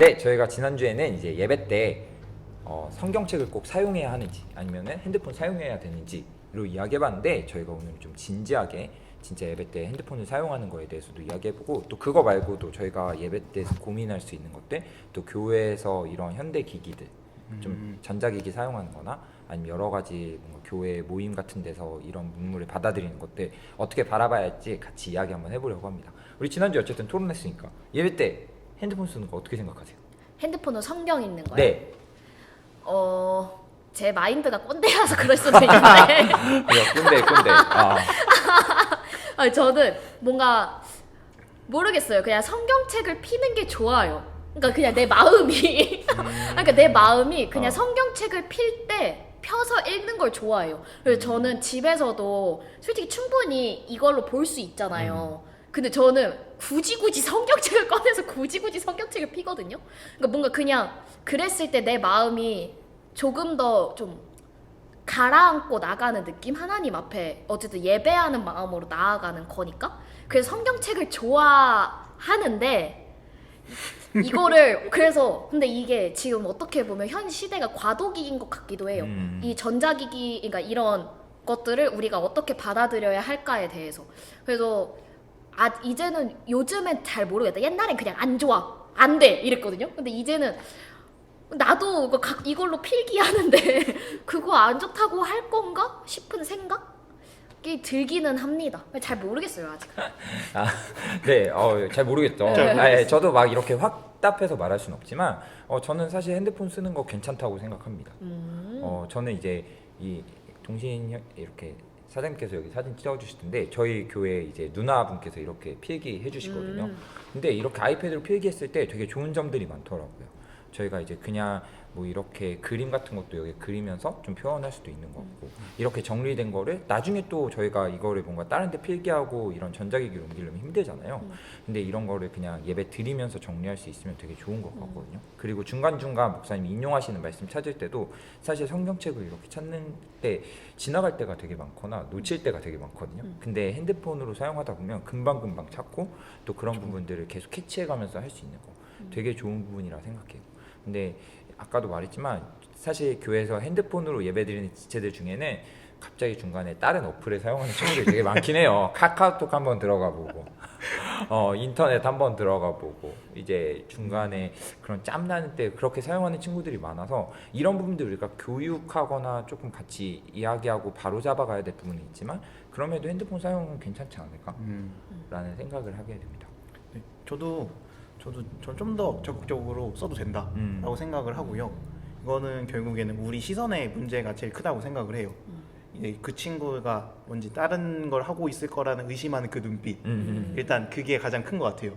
네, 저희가 지난주에는 이제 예배 때 성경책을 꼭 사용해야 하는지 아니면은 핸드폰 사용해야 되는지로 이야기해봤는데 저희가 오늘 좀 진지하게 진짜 예배 때 핸드폰을 사용하는 거에 대해서도 이야기해보고 또 그거 말고도 저희가 예배 때에서 고민할 수 있는 것들 또 교회에서 이런 현대 기기들 좀 전자기기 사용하는 거나 아니면 여러 가지 뭔가 교회 모임 같은 데서 이런 문물을 받아들이는 것들 어떻게 바라봐야 할지 같이 이야기 한번 해보려고 합니다. 우리 지난주에 어쨌든 토론했으니까 예배 때 핸드폰 쓰는 거 어떻게 생각하세요? 핸드폰은 성경 읽는 거예요? 네. 제 마인드가 꼰대라서 그럴 수도 있는데 꼰대. 아니, 저는 뭔가 모르겠어요. 그냥 성경책을 피는 게 좋아요. 그러니까 그냥 내 마음이 그러니까 내 마음이 그냥 성경책을 필 때 펴서 읽는 걸 좋아해요. 그래서 저는 집에서도 솔직히 충분히 이걸로 볼 수 있잖아요. 근데 저는 굳이 성경책을 꺼내서 굳이 성경책을 피거든요. 그러니까 뭔가 그냥 그랬을 때 내 마음이 조금 더 좀 가라앉고 나가는 느낌? 하나님 앞에 어쨌든 예배하는 마음으로 나아가는 거니까. 그래서 성경책을 좋아하는데 이거를 그래서 근데 이게 지금 어떻게 보면 현 시대가 과도기인 것 같기도 해요. 이 전자기기 그러니까 이런 것들을 우리가 어떻게 받아들여야 할까에 대해서. 그래서 이제는 요즘엔 잘 모르겠다. 옛날엔 그냥 안 좋아, 안 돼 이랬거든요. 근데 이제는 나도 이걸로 필기하는데 그거 안 좋다고 할 건가 싶은 생각이 들기는 합니다. 잘 모르겠어요 아직. 네, 잘 모르겠죠. 저도 막 이렇게 확답해서 말할 수는 없지만 저는 사실 핸드폰 쓰는 거 괜찮다고 생각합니다. 저는 이제 이 동신 이렇게 사장님께서 여기 사진 찍어주실 텐데 저희 교회 이제 누나분께서 이렇게 필기해 주시거든요. 근데 이렇게 아이패드로 필기했을 때 되게 좋은 점들이 많더라고요. 저희가 이제 그냥 뭐 이렇게 그림 같은 것도 여기 그리면서 좀 표현할 수도 있는 것 같고 이렇게 정리된 거를 나중에 또 저희가 이거를 뭔가 다른 데 필기하고 이런 전자기기로 옮기려면 힘들잖아요. 근데 이런 거를 그냥 예배 드리면서 정리할 수 있으면 되게 좋은 것 같거든요. 그리고 중간중간 목사님 인용하시는 말씀 찾을 때도 사실 성경책을 이렇게 찾는 때 지나갈 때가 되게 많거나 놓칠 때가 되게 많거든요. 근데 핸드폰으로 사용하다 보면 금방 찾고 또 그런 부분들을 계속 캐치해가면서 할 수 있는 거 되게 좋은 부분이라 생각해요. 근데 아까도 말했지만 사실 교회에서 핸드폰으로 예배드리는 지체들 중에는 갑자기 중간에 다른 어플을 사용하는 친구들이 되게 많긴 해요. 카카오톡 한번 들어가 보고 인터넷 한번 들어가 보고 이제 중간에 그런 짬나는 때 그렇게 사용하는 친구들이 많아서 이런 부분들 우리가 교육하거나 조금 같이 이야기하고 바로 잡아가야 될 부분은 있지만 그럼에도 핸드폰 사용은 괜찮지 않을까 라는 생각을 하게 됩니다. 네, 저는 좀 더 적극적으로 써도 된다라고 생각을 하고요. 이거는 결국에는 우리 시선의 문제가 제일 크다고 생각을 해요. 이제 그 친구가 뭔지 다른 걸 하고 있을 거라는 의심하는 그 눈빛, 일단 그게 가장 큰 것 같아요.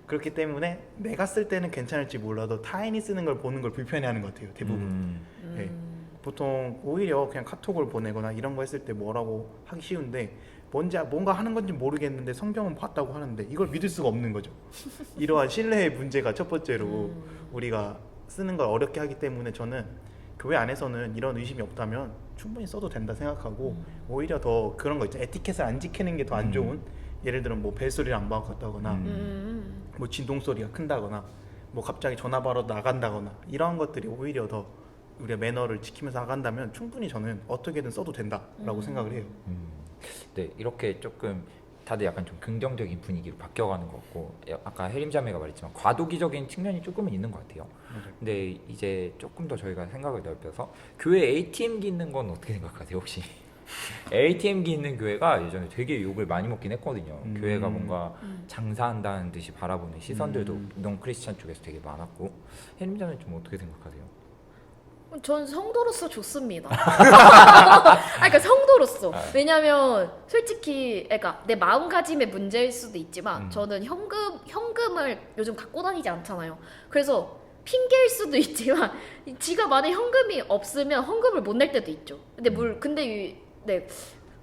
그렇기 때문에 내가 쓸 때는 괜찮을지 몰라도 타인이 쓰는 걸 보는 걸 불편해하는 것 같아요, 대부분. 네. 보통 오히려 그냥 카톡을 보내거나 이런 거 했을 때 뭐라고 하기 쉬운데 뭔가 하는 건지 모르겠는데 성경은 봤다고 하는데 이걸 믿을 수가 없는 거죠. 이러한 신뢰의 문제가 첫 번째로 우리가 쓰는 걸 어렵게 하기 때문에 저는 교회 안에서는 이런 의심이 없다면 충분히 써도 된다 생각하고 오히려 더 그런 거 있죠. 에티켓을 안 지키는 게 더 안 좋은 예를 들어 뭐 벨소리를 안 박았다거나 뭐 진동 소리가 큰다거나 뭐 갑자기 전화 받아 나간다거나 이런 것들이 오히려 더 우리가 매너를 지키면서 나간다면 충분히 저는 어떻게든 써도 된다라고 생각을 해요. 네, 이렇게 조금 다들 약간 좀 긍정적인 분위기로 바뀌어가는 것 같고 아까 혜림 자매가 말했지만 과도기적인 측면이 조금은 있는 것 같아요. 근데 이제 조금 더 저희가 생각을 넓혀서 교회 ATM기 있는 건 어떻게 생각하세요 혹시? ATM기 있는 교회가 예전에 되게 욕을 많이 먹긴 했거든요. 교회가 뭔가 장사한다는 듯이 바라보는 시선들도 넌 크리스찬 쪽에서 되게 많았고 혜림 자매는 좀 어떻게 생각하세요? 전 성도로서 좋습니다. 그러니까 성도로서. 왜냐면 솔직히 그러니까 내 마음가짐의 문제일 수도 있지만 저는 현금을 요즘 갖고 다니지 않잖아요. 그래서 핑계일 수도 있지만 지가 만약 현금이 없으면 헌금을 못 낼 때도 있죠. 근데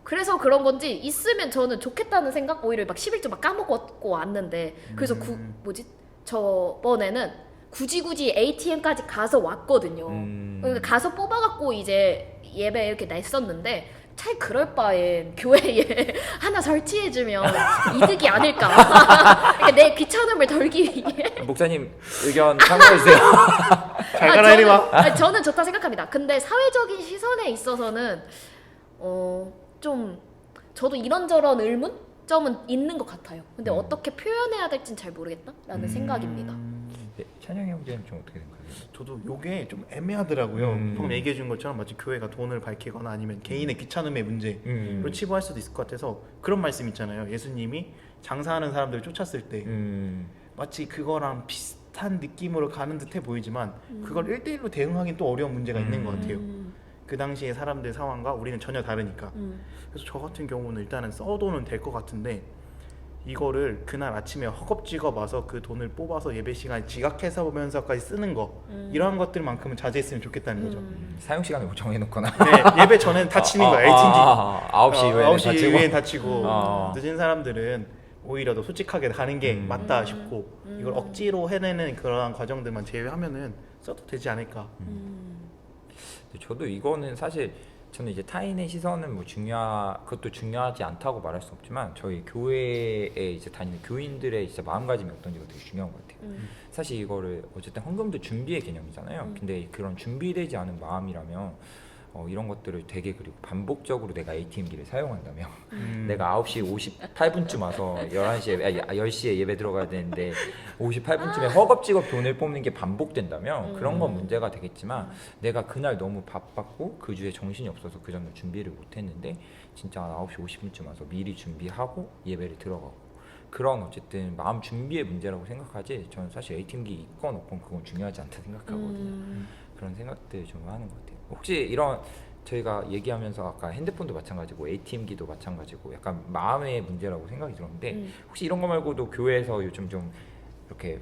그래서 그런 건지 있으면 저는 좋겠다는 생각 오히려 막 11조 막 까먹고 왔는데 그래서 저번에는 굳이 ATM까지 가서 왔거든요. 그러니까 가서 뽑아갖고 이제 예배 이렇게 냈었는데 차라리 그럴 바엔 교회에 하나 설치해주면 이득이 아닐까. 그러니까 내 귀찮음을 덜기 위해. 목사님 의견 참고해주세요. 잘 가라 이리 와. 저는 좋다 생각합니다. 근데 사회적인 시선에 있어서는 좀 저도 이런저런 의문점은 있는 것 같아요. 근데 어떻게 표현해야 될진 잘 모르겠다라는 생각입니다. 네, 찬영이 형제는 좀 어떻게 생각해요? 저도 요게 좀 애매하더라고요. 방금 얘기해 준 것처럼 마치 교회가 돈을 밝히거나 아니면 개인의 귀찮음의 문제로 치부할 수도 있을 것 같아서 그런 말씀 있잖아요. 예수님이 장사하는 사람들을 쫓았을 때 마치 그거랑 비슷한 느낌으로 가는 듯해 보이지만 그걸 1대1로 대응하기는 또 어려운 문제가 있는 것 같아요. 그 당시에 사람들 상황과 우리는 전혀 다르니까. 그래서 저 같은 경우는 일단은 써도는 될 것 같은데 이거를 그날 아침에 허겁지겁 와서 그 돈을 뽑아서 예배 시간에 지각해서 보면서까지 쓰는 거 이러한 것들만큼은 자제했으면 좋겠다는 거죠. 사용 시간을 뭐 정해놓거나. 네, 예배 전에는 다치는 거야. LTD 9시 이후에는 9시 다치고. 이후엔 다치고 늦은 사람들은 오히려 더 솔직하게 가는 게 맞다 싶고 이걸 억지로 해내는 그러한 과정들만 제외하면은 써도 되지 않을까. 저도 이거는 사실 저는 이제 타인의 시선은 뭐 그것도 중요하지 않다고 말할 수 없지만 저희 교회에 이제 다니는 교인들의 진짜 마음가짐이 어떤지가 되게 중요한 것 같아요. 사실 이거를 어쨌든 헌금도 준비의 개념이잖아요. 근데 그런 준비되지 않은 마음이라면 이런 것들을 되게 그리고 반복적으로 내가 ATM기를 사용한다면 내가 9시 58분쯤 와서 10시에 예배 들어가야 되는데 58분쯤에 허겁지겁 돈을 뽑는 게 반복된다면 그런 건 문제가 되겠지만 내가 그날 너무 바빴고 그 주에 정신이 없어서 그 전날 준비를 못했는데 진짜 9시 50분쯤 와서 미리 준비하고 예배를 들어가고 그런 어쨌든 마음 준비의 문제라고 생각하지 저는 사실 ATM기 있건 없건 그건 중요하지 않다 생각하거든요. 그런 생각들 좀 하는 것 같아요. 혹시 이런 저희가 얘기하면서 아까 핸드폰도 마찬가지고 ATM기도 마찬가지고 약간 마음의 문제라고 생각이 들었는데 혹시 이런 거 말고도 교회에서 요즘 좀 이렇게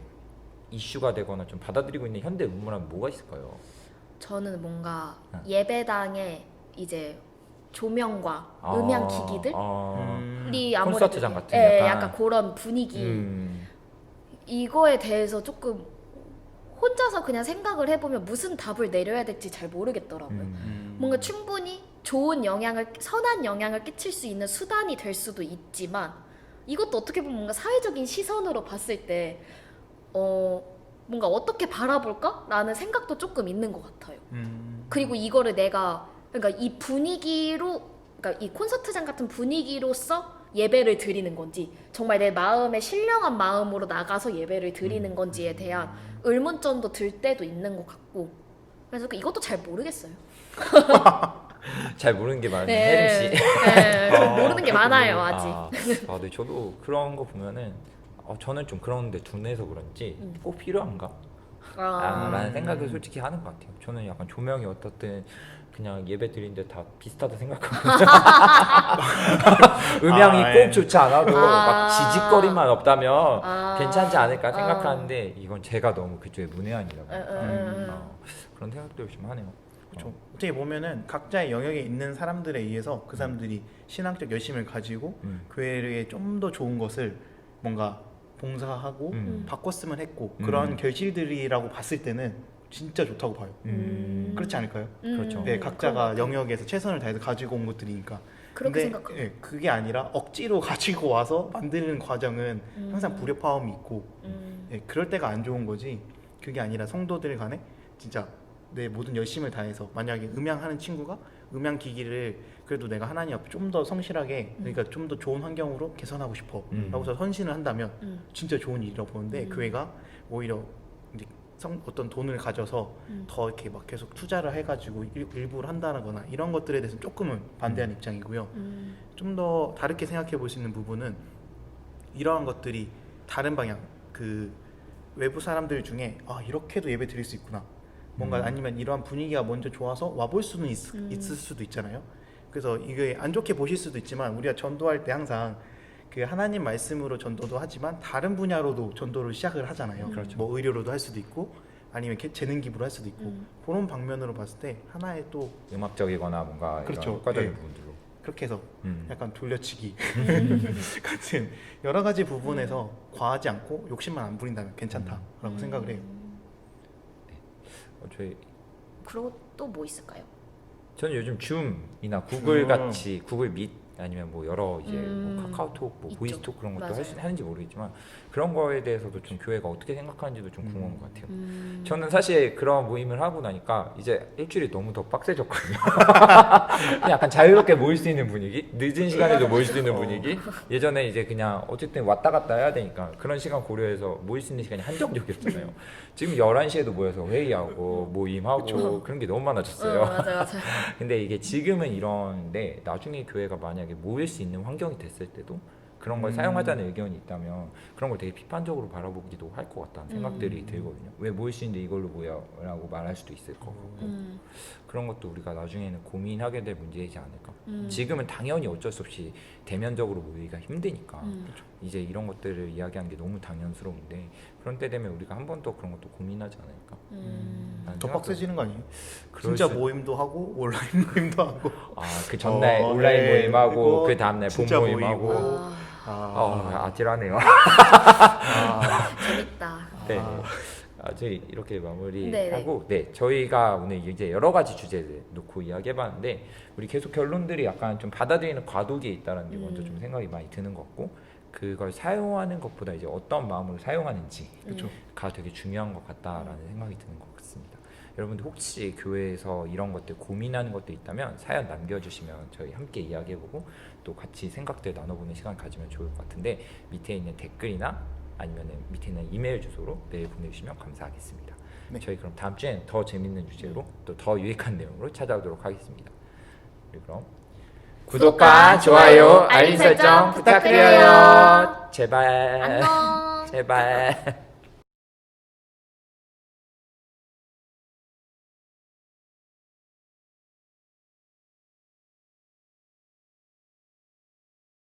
이슈가 되거나 좀 받아들이고 있는 현대 의무란 뭐가 있을까요? 저는 뭔가 예배당에 이제 조명과 음향 기기들이 아무래도 콘서트장 같은 약간 그런 분위기 이거에 대해서 조금 혼자서 그냥 생각을 해보면 무슨 답을 내려야 될지 잘 모르겠더라고요. 뭔가 충분히 좋은 선한 영향을 끼칠 수 있는 수단이 될 수도 있지만 이것도 어떻게 보면 뭔가 사회적인 시선으로 봤을 때 뭔가 어떻게 바라볼까? 라는 생각도 조금 있는 것 같아요. 그리고 이거를 그러니까 이 분위기로, 그러니까 이 콘서트장 같은 분위기로서 예배를 드리는 건지 정말 내 마음에 신령한 마음으로 나가서 예배를 드리는 건지에 대한 의문점도 들 때도 있는 것 같고 그래서 이것도 잘 모르겠어요. 잘 모르는 게 많은 네. 혜림 씨. 좀 모르는 게 많아요 아직. 네, 저도 그런 거 보면은 저는 좀 그런데 둔해서 그런지 꼭 필요한가? 라는 생각을 솔직히 하는 것 같아요. 저는 약간 조명이 어떻든 그냥 예배 드리는데 다 비슷하다 생각하거든요. 음향이 꼭 좋지 않아도 막 지직거림만 없다면 괜찮지 않을까 생각하는데 이건 제가 너무 그쪽에 문외한이라고 그런 생각도 좀 하네요. 그렇죠. 어떻게 보면은 각자의 영역에 있는 사람들에 의해서 그 사람들이 신앙적 열심을 가지고 교회에 좀 더 좋은 것을 뭔가 봉사하고 바꿨으면 했고 그런 결실들이라고 봤을 때는 진짜 좋다고 봐요. 그렇지 않을까요? 그렇죠. 네, 각자가 영역에서 최선을 다해서 가지고 온 것들이니까. 그렇게 근데 생각합니다. 예, 그게 아니라 억지로 가지고 와서 만드는 과정은 항상 불협화음이 있고 예, 그럴 때가 안 좋은 거지. 그게 아니라 성도들 간에 진짜 내 모든 열심을 다해서 만약에 음향하는 친구가 음향 기기를 그래도 내가 하나님 앞에 좀 더 성실하게 그러니까 좀 더 좋은 환경으로 개선하고 싶어 라고서 헌신을 한다면 진짜 좋은 일이라고 보는데 교회가 오히려 이제 어떤 돈을 가져서 더 이렇게 막 계속 투자를 해가지고 일부를 한다거나 이런 것들에 대해서는 조금은 반대하는 입장이고요. 좀 더 다르게 생각해 볼 수 있는 부분은 이러한 것들이 다른 방향 그 외부 사람들 중에 이렇게도 예배 드릴 수 있구나 뭔가 아니면 이러한 분위기가 먼저 좋아서 와볼 수는 있을 수도 있잖아요. 그래서 이게 안 좋게 보실 수도 있지만 우리가 전도할 때 항상 그 하나님 말씀으로 전도도 하지만 다른 분야로도 전도를 시작을 하잖아요. 그렇죠. 뭐 의료로도 할 수도 있고 아니면 재능 기부로 할 수도 있고 그런 방면으로 봤을 때 하나의 또 음악적이거나 뭔가 그렇죠. 이런 효과적인 네. 부분들로 그렇게 해서 약간 돌려치기 같은 여러 가지 부분에서 과하지 않고 욕심만 안 부린다면 괜찮다라고 생각을 해요. 저희 그리고 또 뭐 있을까요? 저는 요즘 줌이나 구글 같이 구글 밋 아니면 뭐 여러 이제 뭐 카카오톡, 뭐 있죠. 보이스톡 그런 것도 맞아요. 하는지 모르겠지만 그런 거에 대해서도 좀 교회가 어떻게 생각하는지도 좀 궁금한 것 같아요. 저는 사실 그런 모임을 하고 나니까 이제 일주일이 너무 더 빡세졌거든요. 그냥 약간 자유롭게 모일 수 있는 분위기, 늦은 시간에도 모일 수 있는 분위기. 예전에 이제 그냥 어쨌든 왔다 갔다 해야 되니까 그런 시간 고려해서 모일 수 있는 시간이 한정적이었잖아요. 지금 11시에도 모여서 회의하고 모임하고 그쵸. 그런 게 너무 많아졌어요. 맞아요. 근데 이게 지금은 이런데 나중에 교회가 만약에 모일 수 있는 환경이 됐을 때도 그런 걸 사용하자는 의견이 있다면 그런 걸 되게 비판적으로 바라보기도 할 것 같다는 생각들이 들거든요. 왜 모일 수 있는데 이걸로 모여라고 말할 수도 있을 거고 그런 것도 우리가 나중에는 고민하게 될 문제이지 않을까. 지금은 당연히 어쩔 수 없이 대면적으로 모이기가 힘드니까 이제 이런 것들을 이야기하는 게 너무 당연스러운데 그런 때 되면 우리가 한 번 더 그런 것도 고민하지 않을까. 라는 더 생각도 빡세지는 거 아니에요? 그럴 진짜 수- 모임도 하고 온라인 모임도 하고 그 전날 온라인 네. 모임하고 그리고 그 다음날 본 진짜 모임하고 모이고. 아찔하네요. 재밌다. 네. 저희 이렇게 마무리하고 네네. 네 저희가 오늘 이제 여러 가지 주제를 놓고 이야기해봤는데 우리 계속 결론들이 약간 좀 받아들이는 과도기에 있다는 게 먼저 좀 생각이 많이 드는 것 같고 그걸 사용하는 것보다 이제 어떤 마음으로 사용하는지가 되게 중요한 것 같다라는 생각이 드는 것 같습니다. 여러분들 혹시 교회에서 이런 것들 고민하는 것도 있다면 사연 남겨주시면 저희 함께 이야기해보고 또 같이 생각들 나눠보는 시간 가지면 좋을 것 같은데 밑에 있는 댓글이나 아니면 밑에 있는 이메일 주소로 메일 보내주시면 감사하겠습니다. 네. 저희 그럼 다음 주엔 더 재밌는 주제로 또 더 유익한 내용으로 찾아오도록 하겠습니다. 그럼 구독과 좋아요, 알림 설정 부탁드려요. 제발. 안녕. 제발.